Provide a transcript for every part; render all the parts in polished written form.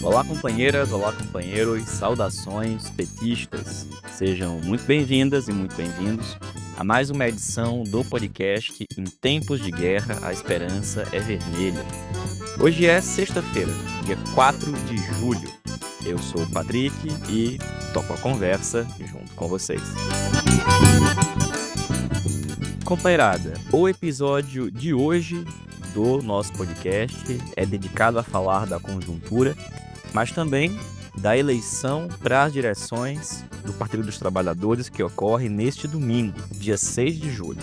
Olá, companheiras, olá, companheiros, saudações petistas. Sejam muito bem-vindas e muito bem-vindos a mais uma edição do podcast Em Tempos de Guerra, a Esperança é Vermelha. Hoje é sexta-feira, dia 4 de julho. Eu sou o Patrick e toco a conversa junto com vocês. Companheirada, o episódio de hoje do nosso podcast é dedicado a falar da conjuntura, mas também da eleição para as direções do Partido dos Trabalhadores que ocorre neste domingo, dia 6 de julho.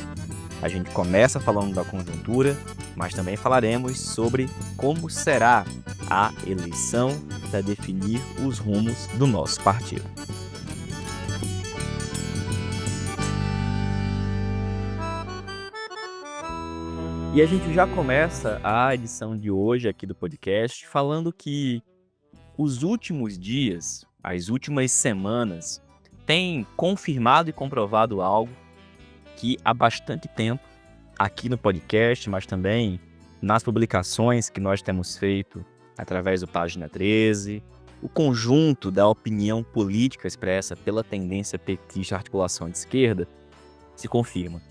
A gente começa falando da conjuntura, mas também falaremos sobre como será a eleição para definir os rumos do nosso partido. E a gente já começa a edição de hoje aqui do podcast falando que os últimos dias, as últimas semanas, têm confirmado e comprovado algo que há bastante tempo, aqui no podcast, mas também nas publicações que nós temos feito através do Página 13, o conjunto da opinião política expressa pela tendência petista articulação de esquerda, se confirma.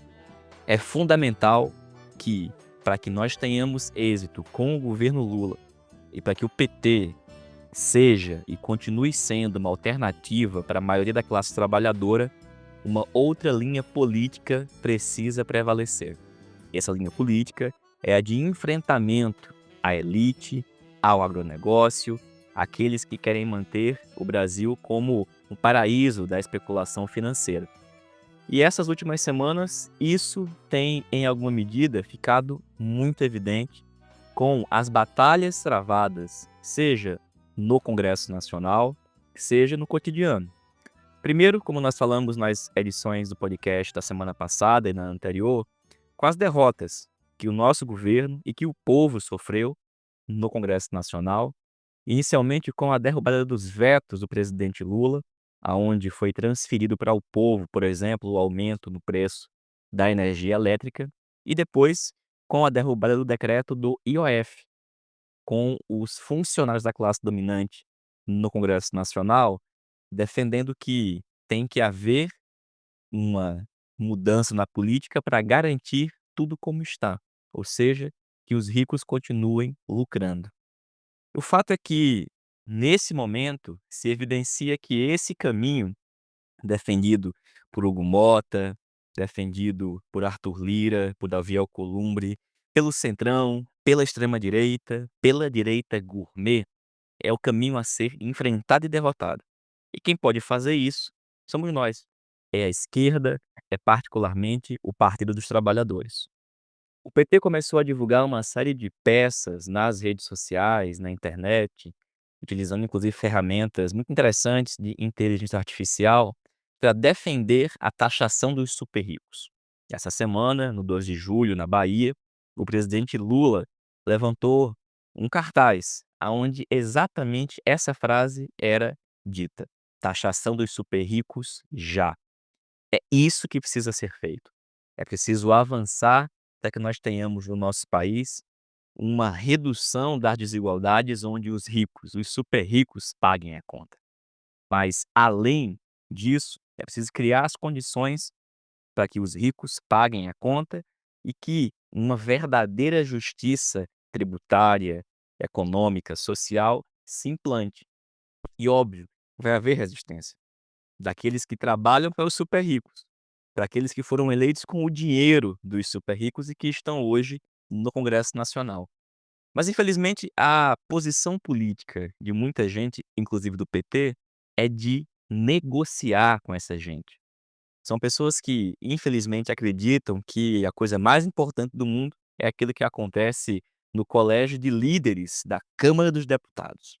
É fundamental que, para que nós tenhamos êxito com o governo Lula e para que o PT seja e continue sendo uma alternativa para a maioria da classe trabalhadora, uma outra linha política precisa prevalecer. Essa linha política é a de enfrentamento à elite, ao agronegócio, aqueles que querem manter o Brasil como um paraíso da especulação financeira. E essas últimas semanas, isso tem, em alguma medida, ficado muito evidente com as batalhas travadas, seja no Congresso Nacional, seja no cotidiano. Primeiro, como nós falamos nas edições do podcast da semana passada e na anterior, com as derrotas que o nosso governo e que o povo sofreu no Congresso Nacional, inicialmente com a derrubada dos vetos do presidente Lula, aonde foi transferido para o povo, por exemplo, o aumento no preço da energia elétrica, e depois com a derrubada do decreto do IOF, com os funcionários da classe dominante no Congresso Nacional, defendendo que tem que haver uma mudança na política para garantir tudo como está, ou seja, que os ricos continuem lucrando. O fato é que, nesse momento, se evidencia que esse caminho defendido por Hugo Mota, defendido por Arthur Lira, por Davi Alcolumbre, pelo Centrão, pela extrema-direita, pela direita gourmet, é o caminho a ser enfrentado e derrotado. E quem pode fazer isso somos nós. É a esquerda, é particularmente o Partido dos Trabalhadores. O PT começou a divulgar uma série de peças nas redes sociais, na internet, utilizando inclusive ferramentas muito interessantes de inteligência artificial para defender a taxação dos super ricos. Essa semana, no 2 de julho, na Bahia, o presidente Lula levantou um cartaz aonde exatamente essa frase era dita: taxação dos super ricos já. É isso que precisa ser feito. É preciso avançar para que nós tenhamos no nosso país uma redução das desigualdades onde os ricos, os super ricos, paguem a conta. Mas, além disso, é preciso criar as condições para que os ricos paguem a conta e que uma verdadeira justiça tributária, econômica, social se implante. E, óbvio, vai haver resistência daqueles que trabalham para os super ricos, para aqueles que foram eleitos com o dinheiro dos super ricos e que estão hoje no Congresso Nacional. Mas, infelizmente, a posição política de muita gente, inclusive do PT, é de negociar com essa gente. São pessoas que, infelizmente, acreditam que a coisa mais importante do mundo é aquilo que acontece no colégio de líderes da Câmara dos Deputados.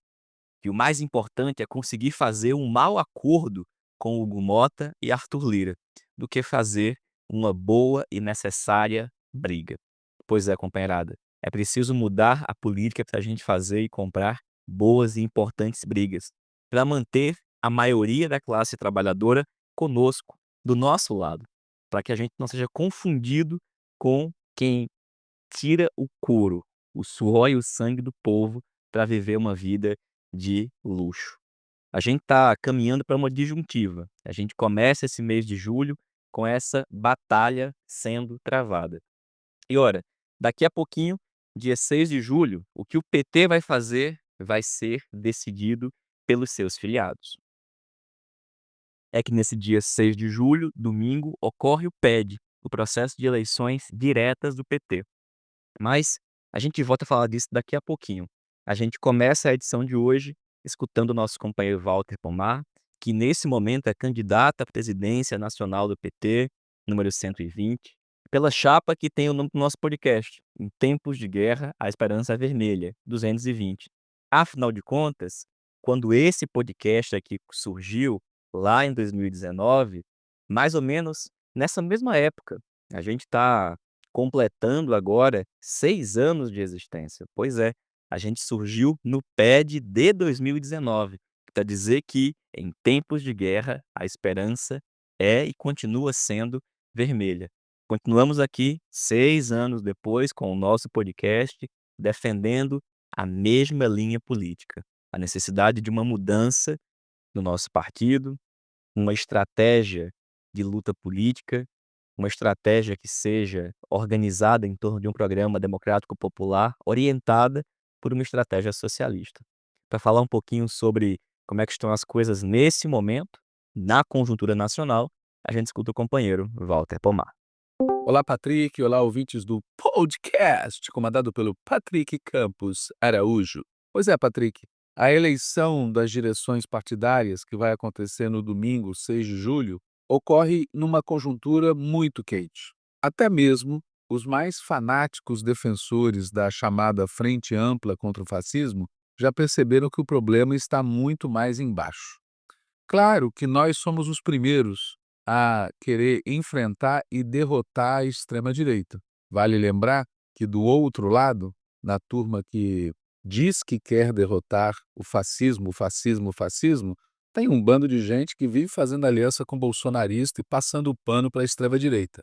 Que o mais importante é conseguir fazer um mau acordo com Hugo Mota e Arthur Lira, do que fazer uma boa e necessária briga. Pois é, companheirada, é preciso mudar a política para a gente fazer e comprar boas e importantes brigas, para manter a maioria da classe trabalhadora conosco, do nosso lado, para que a gente não seja confundido com quem tira o couro, o suor e o sangue do povo para viver uma vida de luxo. A gente está caminhando para uma disjuntiva. A gente começa esse mês de julho com essa batalha sendo travada. E ora, daqui a pouquinho, dia 6 de julho, o que o PT vai fazer vai ser decidido pelos seus filiados. É que nesse dia 6 de julho, domingo, ocorre o PED, o processo de eleições diretas do PT. Mas a gente volta a falar disso daqui a pouquinho. A gente começa a edição de hoje escutando o nosso companheiro Walter Pomar, que nesse momento é candidato à presidência nacional do PT, número 120, pela chapa que tem o nome do nosso podcast, Em Tempos de Guerra, a Esperança é Vermelha, 220. Afinal de contas, quando esse podcast aqui surgiu, lá em 2019, mais ou menos nessa mesma época, a gente está completando agora 6 anos de existência. Pois é, a gente surgiu no PED de 2019, para dizer que, em tempos de guerra, a esperança é e continua sendo vermelha. Continuamos aqui 6 anos depois com o nosso podcast, defendendo a mesma linha política, a necessidade de uma mudança no nosso partido, uma estratégia de luta política, uma estratégia que seja organizada em torno de um programa democrático popular, orientada por uma estratégia socialista. Para falar um pouquinho sobre como é que estão as coisas nesse momento, na conjuntura nacional, a gente escuta o companheiro Walter Pomar. Olá, Patrick. Olá, ouvintes do podcast, comandado pelo Patrick Campos Araújo. Pois é, Patrick, a eleição das direções partidárias, que vai acontecer no domingo, 6 de julho, ocorre numa conjuntura muito quente. Até mesmo os mais fanáticos defensores da chamada Frente Ampla contra o Fascismo já perceberam que o problema está muito mais embaixo. Claro que nós somos os primeiros a querer enfrentar e derrotar a extrema-direita. Vale lembrar que, do outro lado, na turma que diz que quer derrotar o fascismo, o fascismo, o fascismo, tem um bando de gente que vive fazendo aliança com o bolsonarista e passando o pano para a extrema-direita.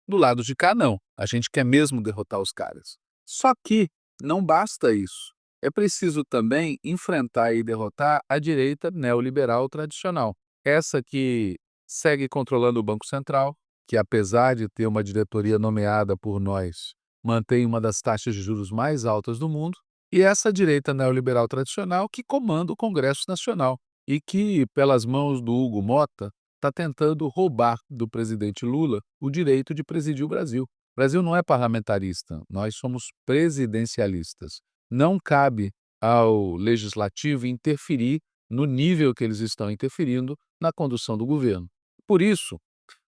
Do lado de cá, não. A gente quer mesmo derrotar os caras. Só que não basta isso. É preciso também enfrentar e derrotar a direita neoliberal tradicional. Essa que segue controlando o Banco Central, que apesar de ter uma diretoria nomeada por nós, mantém uma das taxas de juros mais altas do mundo, e essa direita neoliberal tradicional que comanda o Congresso Nacional e que, pelas mãos do Hugo Mota, está tentando roubar do presidente Lula o direito de presidir o Brasil. O Brasil não é parlamentarista, nós somos presidencialistas. Não cabe ao legislativo interferir no nível que eles estão interferindo na condução do governo. Por isso,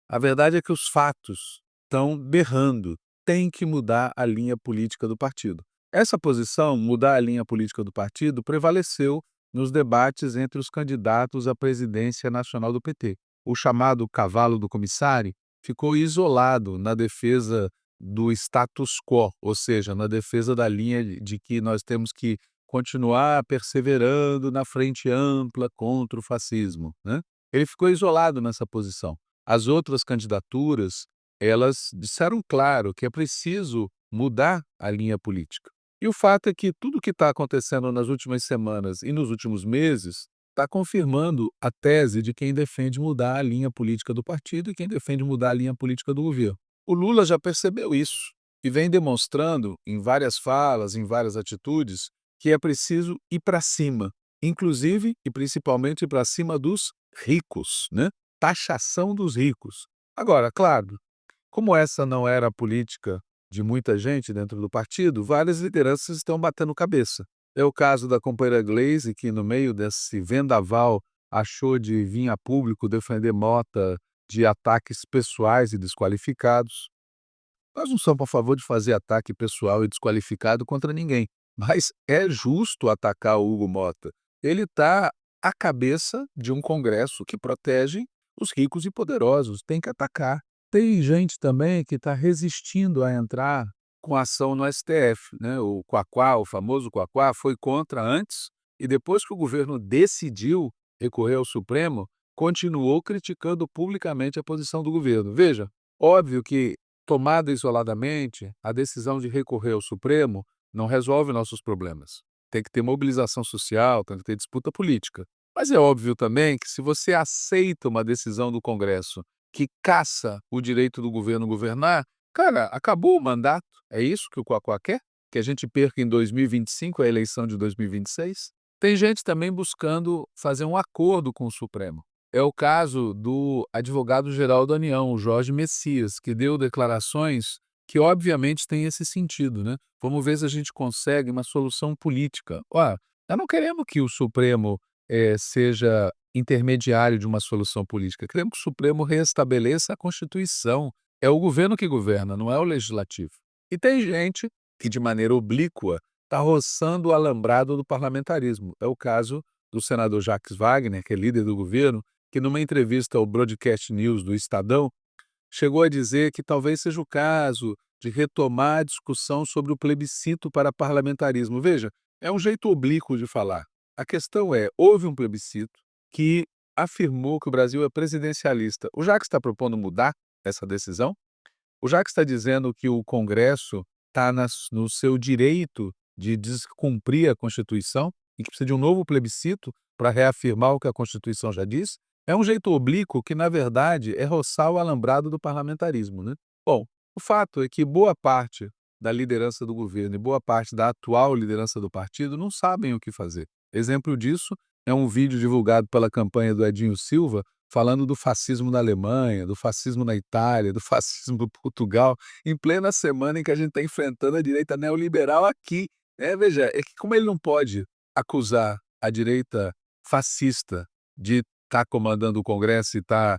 a verdade é que os fatos estão berrando. Tem que mudar a linha política do partido. Essa posição, mudar a linha política do partido, prevaleceu nos debates entre os candidatos à presidência nacional do PT. O chamado cavalo do comissário ficou isolado na defesa do status quo, ou seja, na defesa da linha de que nós temos que continuar perseverando na frente ampla contra o fascismo, né? Ele ficou isolado nessa posição. As outras candidaturas, elas disseram claro que é preciso mudar a linha política. E o fato é que tudo o que está acontecendo nas últimas semanas e nos últimos meses está confirmando a tese de quem defende mudar a linha política do partido e quem defende mudar a linha política do governo. O Lula já percebeu isso e vem demonstrando em várias falas, em várias atitudes, que é preciso ir para cima, inclusive e principalmente para cima dos ricos, né? Taxação dos ricos. Agora, claro, como essa não era a política de muita gente dentro do partido, várias lideranças estão batendo cabeça. É o caso da companheira Gleisi, que no meio desse vendaval achou de vir a público defender Mota de ataques pessoais e desqualificados. Nós não somos a favor de fazer ataque pessoal e desqualificado contra ninguém, mas é justo atacar o Hugo Mota. Ele está à cabeça de um Congresso que protege os ricos e poderosos, tem que atacar. Tem gente também que está resistindo a entrar com ação no STF, né? O Quaquá, o famoso Quaquá, foi contra antes e depois que o governo decidiu recorrer ao Supremo, continuou criticando publicamente a posição do governo. Veja, óbvio que tomada isoladamente, a decisão de recorrer ao Supremo não resolve nossos problemas. tem que ter mobilização social, tem que ter disputa política. Mas é óbvio também que se você aceita uma decisão do Congresso que caça o direito do governo governar, cara, acabou o mandato. É isso que o Quaquá quer? Que a gente perca em 2025 a eleição de 2026? Tem gente também buscando fazer um acordo com o Supremo. É o caso do advogado-geral da União, o Jorge Messias, que deu declarações que obviamente têm esse sentido, né. Vamos ver se a gente consegue uma solução política. Ó, nós não queremos que o Supremo, seja intermediário de uma solução política, queremos que o Supremo restabeleça a Constituição. É o governo que governa, não é o legislativo. E tem gente que, de maneira oblíqua, está roçando o alambrado do parlamentarismo. É o caso do senador Jacques Wagner, que é líder do governo, que numa entrevista ao Broadcast News do Estadão, chegou a dizer que talvez seja o caso de retomar a discussão sobre o plebiscito para parlamentarismo. Veja, é um jeito oblíquo de falar. A questão é, houve um plebiscito que afirmou que o Brasil é presidencialista. O Jacques está propondo mudar essa decisão? O Jacques está dizendo que o Congresso está no seu direito de descumprir a Constituição e que precisa de um novo plebiscito para reafirmar o que a Constituição já diz? É um jeito oblíquo que, na verdade, é roçar o alambrado do parlamentarismo, né? Bom, o fato é que boa parte da liderança do governo e boa parte da atual liderança do partido não sabem o que fazer. Exemplo disso é um vídeo divulgado pela campanha do Edinho Silva falando do fascismo na Alemanha, do fascismo na Itália, do fascismo em Portugal, em plena semana em que a gente está enfrentando a direita neoliberal aqui. Veja, é que como ele não pode acusar a direita fascista de estar comandando o Congresso e estar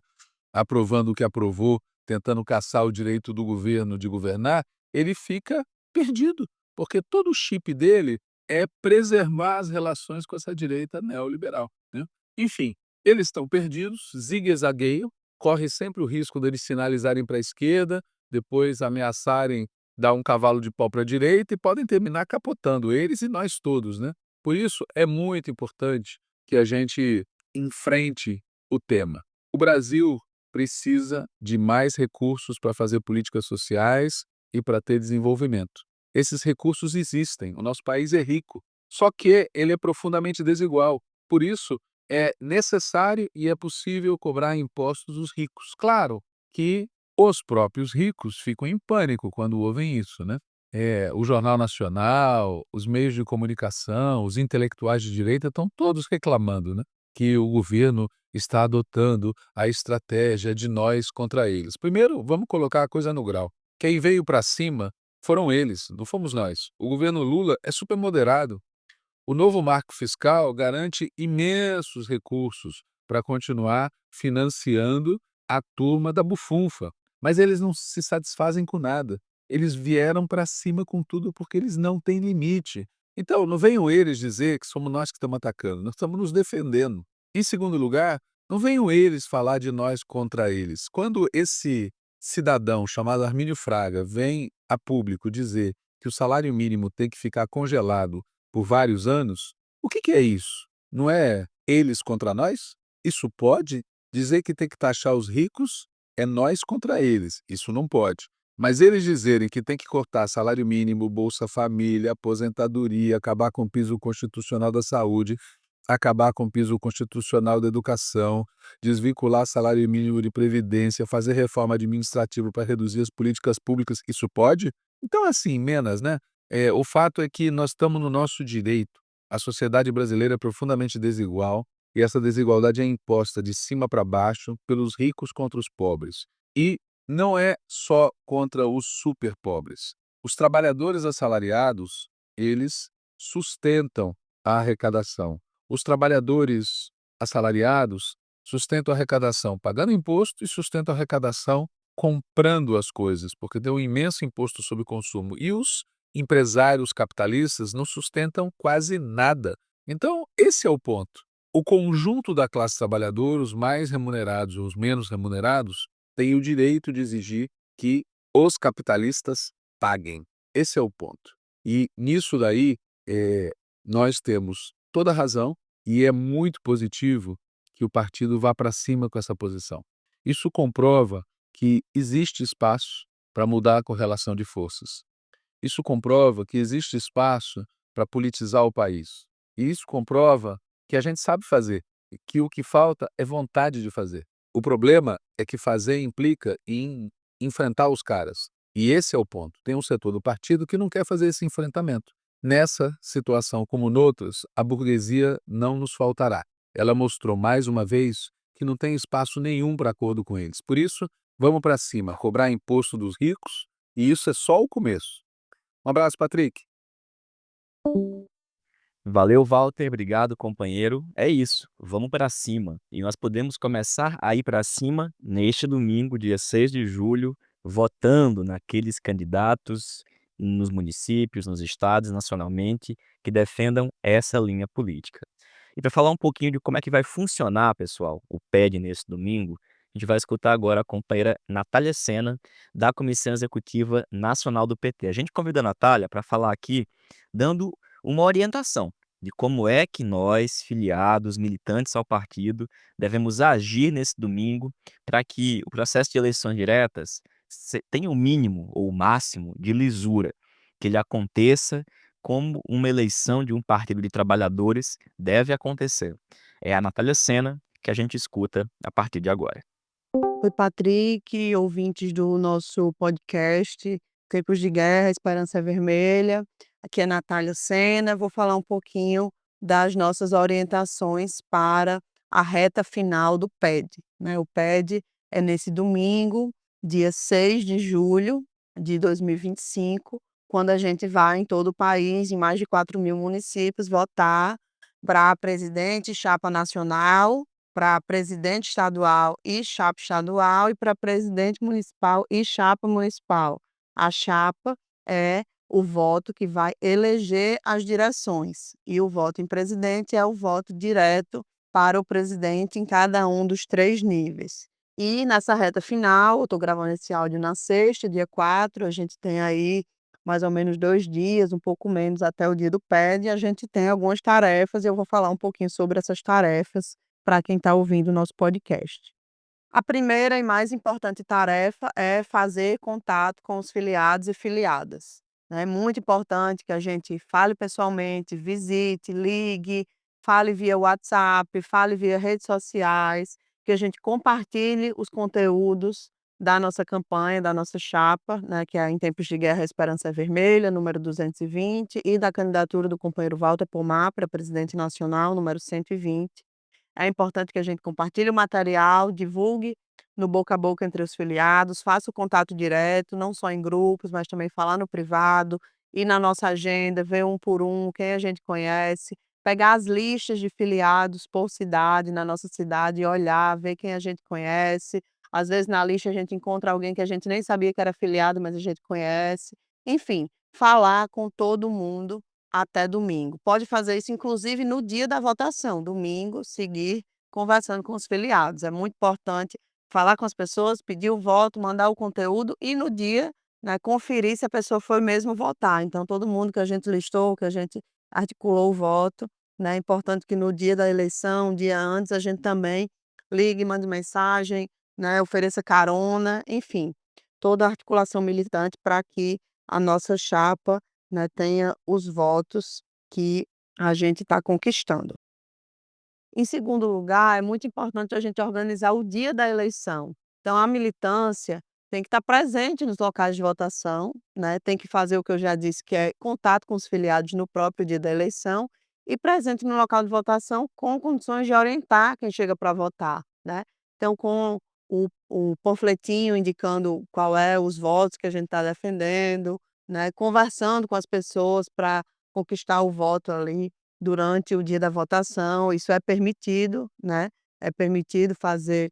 aprovando o que aprovou, tentando caçar o direito do governo de governar, ele fica perdido, porque todo o chip dele é preservar as relações com essa direita neoliberal, né. Enfim, eles estão perdidos, zigue-zagueiam, corre sempre o risco deles sinalizarem para a esquerda, depois ameaçarem dar um cavalo de pau para a direita e podem terminar capotando eles e nós todos, né. Por isso, é muito importante que a gente enfrente o tema. O Brasil precisa de mais recursos para fazer políticas sociais e para ter desenvolvimento. Esses recursos existem, o nosso país é rico, só que ele é profundamente desigual. Por isso, é necessário e é possível cobrar impostos dos ricos. Claro que os próprios ricos ficam em pânico quando ouvem isso, né? O Jornal Nacional, os meios de comunicação, os intelectuais de direita estão todos reclamando, né, que o governo está adotando a estratégia de nós contra eles. Primeiro, vamos colocar a coisa no grau. Quem veio para cima foram eles, não fomos nós. O governo Lula é super moderado. O novo marco fiscal garante imensos recursos para continuar financiando a turma da bufunfa, mas eles não se satisfazem com nada. Eles vieram para cima com tudo porque eles não têm limite. Então, não venham eles dizer que somos nós que estamos atacando, nós estamos nos defendendo. Em segundo lugar, não venham eles falar de nós contra eles. Quando esse cidadão chamado Armínio Fraga vem a público dizer que o salário mínimo tem que ficar congelado por vários anos, o que é isso? Não é eles contra nós? Isso pode? Dizer que tem que taxar os ricos é nós contra eles, isso não pode. Mas eles dizerem que tem que cortar salário mínimo, Bolsa Família, aposentadoria, acabar com o piso constitucional da saúde, acabar com o piso constitucional da educação, desvincular salário mínimo de previdência, fazer reforma administrativa para reduzir as políticas públicas, isso pode? Então, assim, menos, né? O fato é que nós estamos no nosso direito. A sociedade brasileira é profundamente desigual e essa desigualdade é imposta de cima para baixo pelos ricos contra os pobres. E não é só contra os super pobres. Os trabalhadores assalariados, eles sustentam a arrecadação. Os trabalhadores assalariados sustentam a arrecadação pagando imposto e sustentam a arrecadação comprando as coisas, porque tem um imenso imposto sobre o consumo. E os empresários capitalistas não sustentam quase nada. Então, esse é o ponto. O conjunto da classe trabalhadora, os mais remunerados ou os menos remunerados, tem o direito de exigir que os capitalistas paguem. Esse é o ponto. E nisso daí, nós temos toda a razão e é muito positivo que o partido vá para cima com essa posição. Isso comprova que existe espaço para mudar a correlação de forças. Isso comprova que existe espaço para politizar o país. E isso comprova que a gente sabe fazer, e que o que falta é vontade de fazer. O problema é que fazer implica em enfrentar os caras. E esse é o ponto. Tem um setor do partido que não quer fazer esse enfrentamento. Nessa situação, como noutras, a burguesia não nos faltará. Ela mostrou mais uma vez que não tem espaço nenhum para acordo com eles. Por isso, vamos para cima, cobrar imposto dos ricos, e isso é só o começo. Um abraço, Patrick. Valeu, Walter. Obrigado, companheiro. É isso. Vamos para cima. E nós podemos começar a ir para cima neste domingo, dia 6 de julho, votando naqueles candidatos nos municípios, nos estados, nacionalmente, que defendam essa linha política. E para falar um pouquinho de como é que vai funcionar, pessoal, o PED nesse domingo, a gente vai escutar agora a companheira Natália Sena, da Comissão Executiva Nacional do PT. A gente convida a Natália para falar aqui, dando uma orientação de como é que nós, filiados, militantes ao partido, devemos agir nesse domingo para que o processo de eleições diretas tenha o mínimo ou o máximo de lisura, que ele aconteça como uma eleição de um partido de trabalhadores deve acontecer. É a Natália Sena que a gente escuta a partir de agora. Oi, Patrick, ouvintes do nosso podcast Tempos de Guerra, Esperança é Vermelha. Aqui é Natália Sena. Vou falar um pouquinho das nossas orientações para a reta final do PED, né? O PED é nesse domingo, dia 6 de julho de 2025, quando a gente vai em todo o país, em mais de 4.000 municípios, votar para presidente, chapa nacional, para presidente estadual e chapa estadual e para presidente municipal e chapa municipal. A chapa é o voto que vai eleger as direções e o voto em presidente é o voto direto para o presidente em cada um dos 3 níveis. E nessa reta final, eu estou gravando esse áudio na sexta, dia 4, a gente tem aí mais ou menos 2 dias, um pouco menos até o dia do PED, e a gente tem algumas tarefas e eu vou falar um pouquinho sobre essas tarefas para quem está ouvindo o nosso podcast. A primeira e mais importante tarefa é fazer contato com os filiados e filiadas, né. É muito importante que a gente fale pessoalmente, visite, ligue, fale via WhatsApp, fale via redes sociais, que a gente compartilhe os conteúdos da nossa campanha, da nossa chapa, né, que é Em Tempos de Guerra, a Esperança é Vermelha, número 220, e da candidatura do companheiro Walter Pomar para presidente nacional, número 120. É importante que a gente compartilhe o material, divulgue no boca a boca entre os filiados, faça o contato direto, não só em grupos, mas também falar no privado, ir na nossa agenda, ver um por um quem a gente conhece, pegar as listas de filiados por cidade, na nossa cidade, e olhar, ver quem a gente conhece. Às vezes na lista a gente encontra alguém que a gente nem sabia que era filiado, mas a gente conhece. Enfim, falar com todo mundo até domingo. Pode fazer isso inclusive no dia da votação, domingo, seguir conversando com os filiados. É muito importante falar com as pessoas, pedir o voto, mandar o conteúdo e no dia, né, conferir se a pessoa foi mesmo votar. Então todo mundo que a gente listou, que a gente articulou o voto, né, é importante que no dia da eleição, um dia antes, a gente também ligue, mande mensagem, né, ofereça carona, enfim, toda a articulação militante para que a nossa chapa, né, tenha os votos que a gente está conquistando. Em segundo lugar, é muito importante a gente organizar o dia da eleição. Então, a militância tem que estar presente nos locais de votação, né? Tem que fazer o que eu já disse, que é contato com os filiados no próprio dia da eleição e presente no local de votação com condições de orientar quem chega para votar, né? Então, com o panfletinho indicando qual é os votos que a gente está defendendo, né? Conversando com as pessoas para conquistar o voto ali durante o dia da votação, isso é permitido, né, é permitido fazer,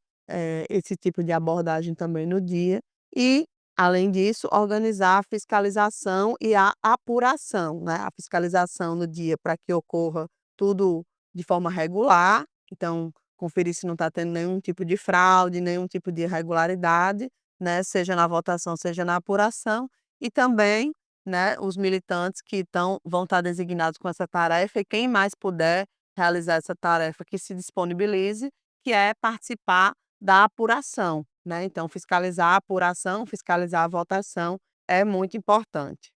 esse tipo de abordagem também no dia e, além disso, organizar a fiscalização e a apuração, né, a fiscalização no dia para que ocorra tudo de forma regular, então, conferir se não está tendo nenhum tipo de fraude, nenhum tipo de irregularidade, né, seja na votação, seja na apuração, e também, né, os militantes que vão estar designados com essa tarefa e quem mais puder realizar essa tarefa que se disponibilize, que é participar da apuração, né, então fiscalizar a apuração, fiscalizar a votação é muito importante.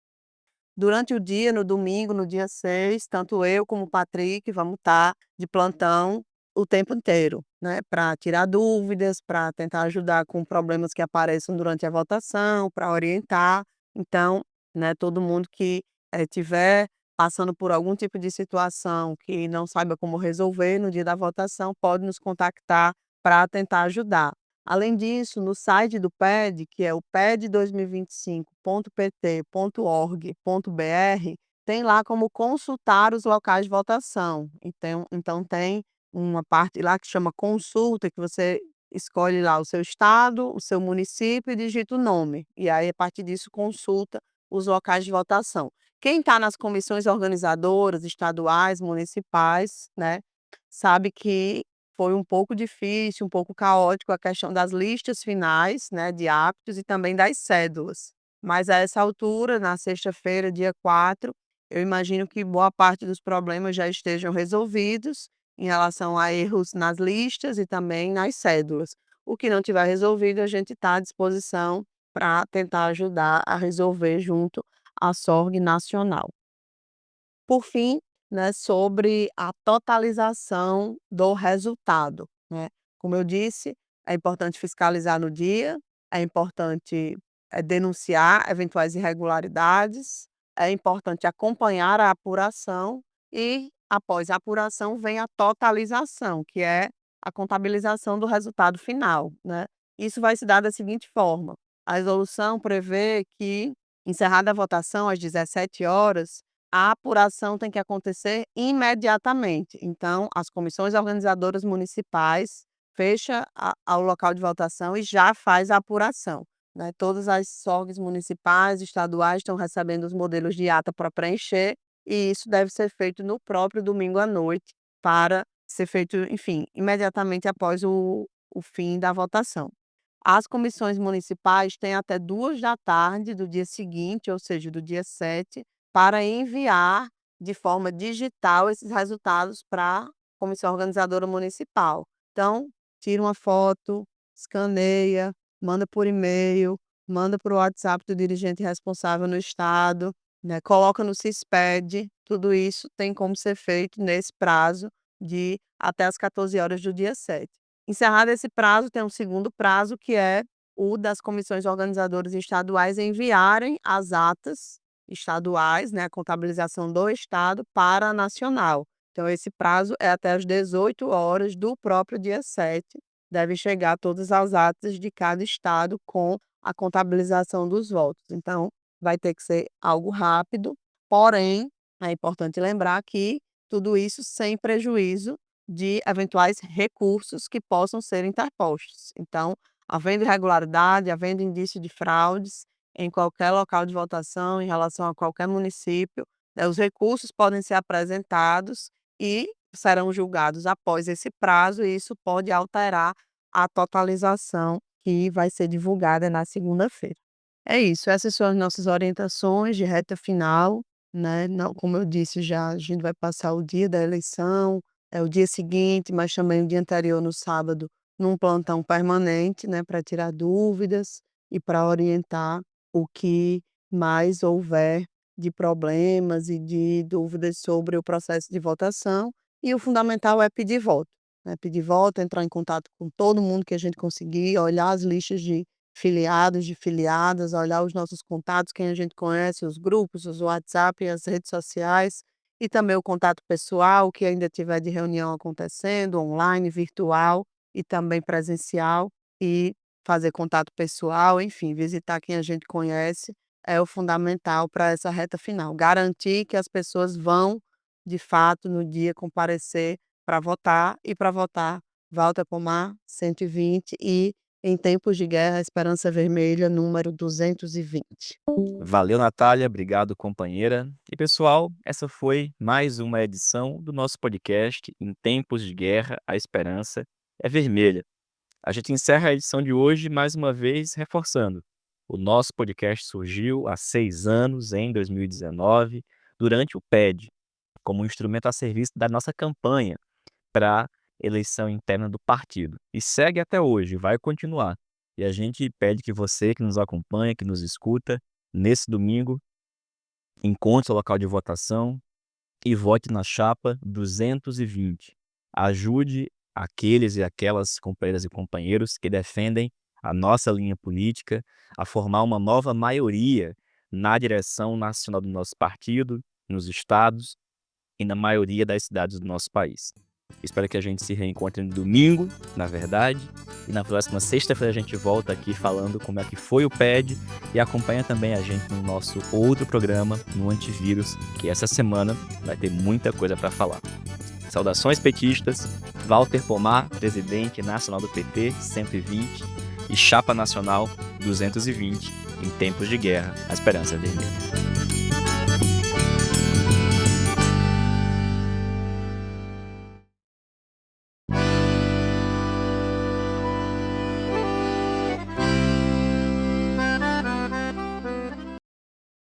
Durante o dia, no domingo, no dia 6, tanto eu como o Patrick vamos estar de plantão o tempo inteiro, né, para tirar dúvidas, para tentar ajudar com problemas que apareçam durante a votação, para orientar. Então, né, todo mundo que, tiver passando por algum tipo de situação que não saiba como resolver no dia da votação, pode nos contactar para tentar ajudar. Além disso, no site do PED, que é o ped2025.pt.org.br, tem lá como consultar os locais de votação. Então tem uma parte lá que chama consulta, que você escolhe lá o seu estado, o seu município e digita o nome. E aí, a partir disso, consulta os locais de votação. Quem está nas comissões organizadoras estaduais, municipais, né, sabe que foi um pouco difícil, um pouco caótico a questão das listas finais, né, de aptos e também das cédulas. Mas a essa altura, na sexta-feira, dia 4, eu imagino que boa parte dos problemas já estejam resolvidos em relação a erros nas listas e também nas cédulas. O que não tiver resolvido, a gente está à disposição para tentar ajudar a resolver junto à SORG nacional. Por fim, né, sobre a totalização do resultado, né. Como eu disse, é importante fiscalizar no dia, é importante, denunciar eventuais irregularidades, é importante acompanhar a apuração e, após a apuração, vem a totalização, que é a contabilização do resultado final, né. Isso vai se dar da seguinte forma: a resolução prevê que, encerrada a votação às 17 horas, a apuração tem que acontecer imediatamente. Então, as comissões organizadoras municipais fecha o local de votação e já faz a apuração, né. Todas as SORGs municipais, estaduais estão recebendo os modelos de ata para preencher, e isso deve ser feito no próprio domingo à noite, para ser feito, enfim, imediatamente após o fim da votação. As comissões municipais têm até 14h do dia seguinte, ou seja, do dia 7, para enviar de forma digital esses resultados para a comissão organizadora municipal. Então, tira uma foto, escaneia, manda por e-mail, manda para o WhatsApp do dirigente responsável no estado, né, coloca no CISPED. Tudo isso tem como ser feito nesse prazo de até as 14 horas do dia 7. Encerrado esse prazo, tem um segundo prazo, que é o das comissões organizadoras estaduais enviarem as atas estaduais, né, a contabilização do estado para a nacional. Então esse prazo é até as 18 horas do próprio dia 7, devem chegar todas as atas de cada estado com a contabilização dos votos. Então vai ter que ser algo rápido, porém é importante lembrar que tudo isso sem prejuízo de eventuais recursos que possam ser interpostos. Então, havendo irregularidade, havendo indício de fraudes em qualquer local de votação, em relação a qualquer município, né, os recursos podem ser apresentados e serão julgados após esse prazo, e isso pode alterar a totalização que vai ser divulgada na segunda-feira. É isso, essas são as nossas orientações de reta final, né, não, como eu disse já, a gente vai passar o dia da eleição, é o dia seguinte, mas também o dia anterior, no sábado, num plantão permanente, né, para tirar dúvidas e para orientar o que mais houver de problemas e de dúvidas sobre o processo de votação. E o fundamental é pedir voto, né, pedir voto, entrar em contato com todo mundo que a gente conseguir, olhar as listas de filiados, de filiadas, olhar os nossos contatos, quem a gente conhece, os grupos, os WhatsApp, as redes sociais, e também o contato pessoal, que ainda tiver de reunião acontecendo, online, virtual e também presencial, e fazer contato pessoal, enfim, visitar quem a gente conhece, é o fundamental para essa reta final. Garantir que as pessoas vão, de fato, no dia comparecer para votar, e para votar, Walter Pomar 120 e Em Tempos de Guerra, Esperança Vermelha, número 220. Valeu, Natália. Obrigado, companheira. E pessoal, essa foi mais uma edição do nosso podcast Em Tempos de Guerra, a Esperança é Vermelha. A gente encerra a edição de hoje mais uma vez reforçando: o nosso podcast surgiu há 6 anos, em 2019, durante o PED, como um instrumento a serviço da nossa campanha para eleição interna do partido. E segue até hoje, vai continuar. E a gente pede que você que nos acompanha, que nos escuta, nesse domingo, encontre o local de votação e vote na chapa 220. Ajude aqueles e aquelas companheiras e companheiros que defendem a nossa linha política a formar uma nova maioria na direção nacional do nosso partido, nos estados e na maioria das cidades do nosso país. Espero que a gente se reencontre no domingo, na verdade, e na próxima sexta-feira a gente volta aqui falando como é que foi o PED e acompanha também a gente no nosso outro programa, no Antivírus, que essa semana vai ter muita coisa para falar. Saudações petistas, Walter Pomar, presidente nacional do PT, 120, e chapa nacional 220, em tempos de guerra, a Esperança Vermelha.